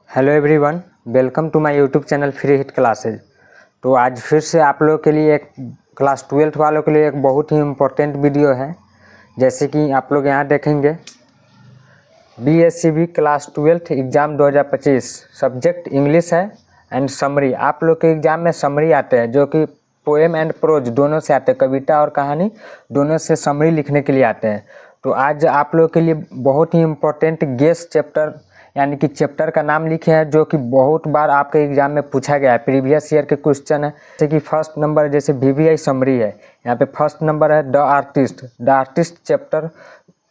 Hello everyone, welcome to my YouTube channel free hit classes. तो आज फिर से आप लोगों के लिए एक क्लास 12 वालों के लिए एक बहुत ही इम्पोर्टेंट वीडियो है। जैसे कि आप लोग यहाँ देखेंगे BSCB class 12 exam 2025 subject English है एंड समरी। आप लोग के एग्ज़ाम में समरी आते हैं जो कि पोएम एंड प्रोज दोनों से आते हैं, कविता और कहानी दोनों से समरी लिखने के लिए आते हैं। तो आज आप लोग के लिए बहुत ही इम्पोर्टेंट गेस चैप्टर यानी कि चैप्टर का नाम लिखे हैं जो कि बहुत बार आपके एग्जाम में पूछा गया है, प्रीवियस ईयर के क्वेश्चन है। जैसे कि फर्स्ट नंबर जैसे VVI समरी है, यहाँ पे फर्स्ट नंबर है द आर्टिस्ट चैप्टर।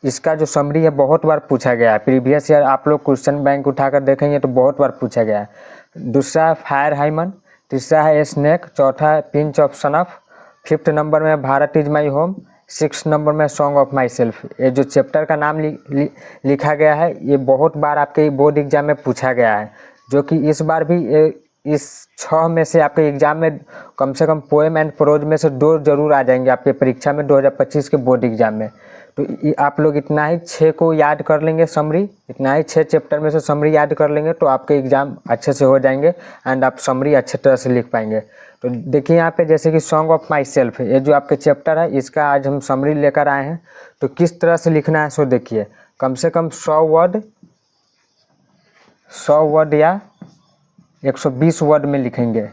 इसका जो समरी है बहुत बार पूछा गया है, प्रीवियस ईयर आप लोग क्वेश्चन बैंक उठाकर देखेंगे तो बहुत बार पूछा गया है। दूसरा है फायर हाइमन, तीसरा है स्नेक, चौथा है पिंच ऑफ सनफ, फिफ्थ नंबर में Bharat is my home, 6 number में सॉन्ग ऑफ माई सेल्फ। ये जो चैप्टर का नाम लिखा गया है ये बहुत बार आपके बोर्ड एग्जाम में पूछा गया है, जो कि इस बार भी इस 6 में से आपके एग्जाम में कम से कम पोएम एंड प्रोज में से 2 जरूर आ जाएंगे आपके परीक्षा में 2025 के बोर्ड एग्जाम में। तो आप लोग इतना ही 6 को याद कर लेंगे समरी, इतना ही 6 चैप्टर में से समरी याद कर लेंगे तो आपके एग्जाम अच्छे से हो जाएंगे एंड आप समरी अच्छे तरह से लिख पाएंगे। तो देखिए यहाँ पे जैसे कि सॉन्ग ऑफ माई सेल्फ, ये जो आपके चैप्टर है इसका आज हम समरी लेकर आए हैं। तो किस तरह से लिखना है सो देखिए, कम से कम 100 वर्ड या 120 वर्ड में लिखेंगे,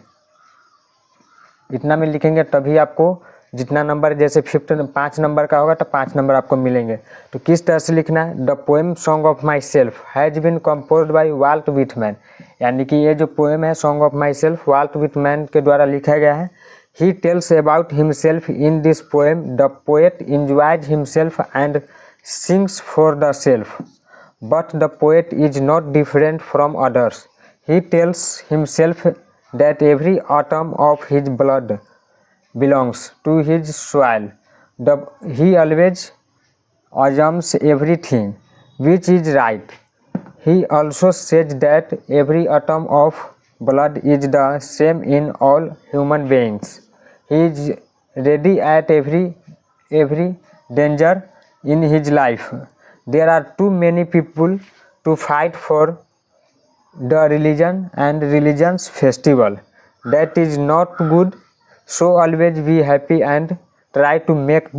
इतना में लिखेंगे तभी आपको जितना नंबर, जैसे 5 नंबर का होगा तो 5 नंबर आपको मिलेंगे। तो किस तरह से लिखना है, the poem song of myself has been composed by Walt Whitman, यानी कि ये जो पोएम है song of myself Walt Whitman के द्वारा लिखा गया है। He tells about himself in this poem, the poet enjoys himself and sings for the self, but the poet is not different from others. He tells himself that every atom of his blood belongs to his soil. He always assumes everything which is right. He also says that every atom of blood is the same in all human beings. He is ready at every danger in his life. There are too many people to fight for the religion and religion's festival. That is not good. So always be happy and try to make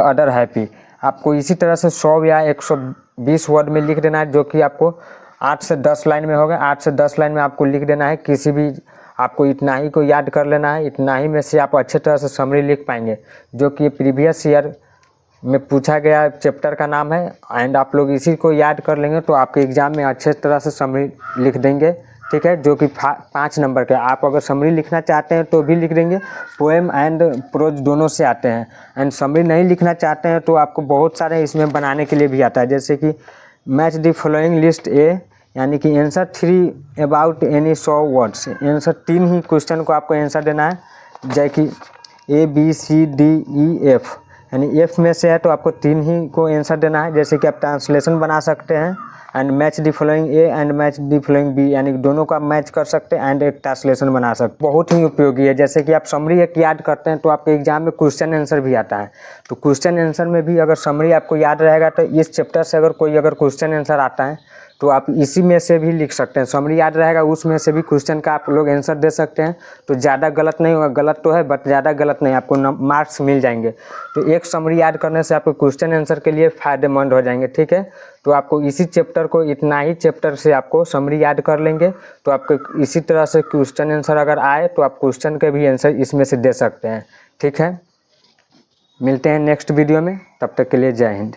other happy. आपको इसी तरह से 100 या 120 word में लिख देना है, जो कि आपको 8 से 10 लाइन में होगा। 8 से 10 लाइन में आपको लिख देना है, किसी भी आपको इतना ही को याद कर लेना है, इतना ही में से आप अच्छे तरह से समरी लिख पाएंगे, जो कि प्रीवियस ईयर में पूछा गया चैप्टर का नाम है। एंड आप लोग इसी को याद कर लेंगे तो आपके एग्जाम में अच्छे तरह से समरी लिख देंगे, ठीक है, जो कि 5 नंबर के। आप अगर समरी लिखना चाहते हैं तो भी लिख देंगे, पोएम एंड प्रोज दोनों से आते हैं। एंड समरी नहीं लिखना चाहते हैं तो आपको बहुत सारे इसमें बनाने के लिए भी आता है, जैसे कि match the following list A, यानी कि answer 3 about any 100 words. Answer 3 he question को आपको आंसर देना है, जैसे कि ABCDEF, यानी F में से है तो आपको 3 ही को आंसर देना है। जैसे कि आप ट्रांसलेशन बना सकते हैं and match the following A and match the following B, यानी दोनों का मैच कर सकते हैं एंड एक ट्रांसलेशन बना सकते हैं। बहुत ही उपयोगी है। जैसे कि आप समरी एक याद करते हैं तो आपके एग्जाम में क्वेश्चन आंसर भी आता है। तो क्वेश्चन आंसर में भी अगर समरी आपको याद रहेगा तो इस चैप्टर से अगर कोई क्वेश्चन आंसर आता है तो आप इसी में से भी लिख सकते हैं। समरी याद रहेगा उसमें से भी क्वेश्चन का आप लोग आंसर दे सकते हैं, तो ज़्यादा गलत नहीं होगा, गलत तो है बट ज़्यादा गलत नहीं, आपको मार्क्स मिल जाएंगे। तो एक समरी याद करने से आपको क्वेश्चन आंसर के लिए फ़ायदेमंद हो जाएंगे, ठीक है। तो आपको इसी चैप्टर को, इतना ही चैप्टर से आपको समरी याद कर लेंगे तो आपको इसी तरह से क्वेश्चन आंसर अगर आए तो आप क्वेश्चन के भी आंसर इसमें से दे सकते हैं, ठीक है। मिलते हैं नेक्स्ट वीडियो में, तब तक के लिए जय हिंद।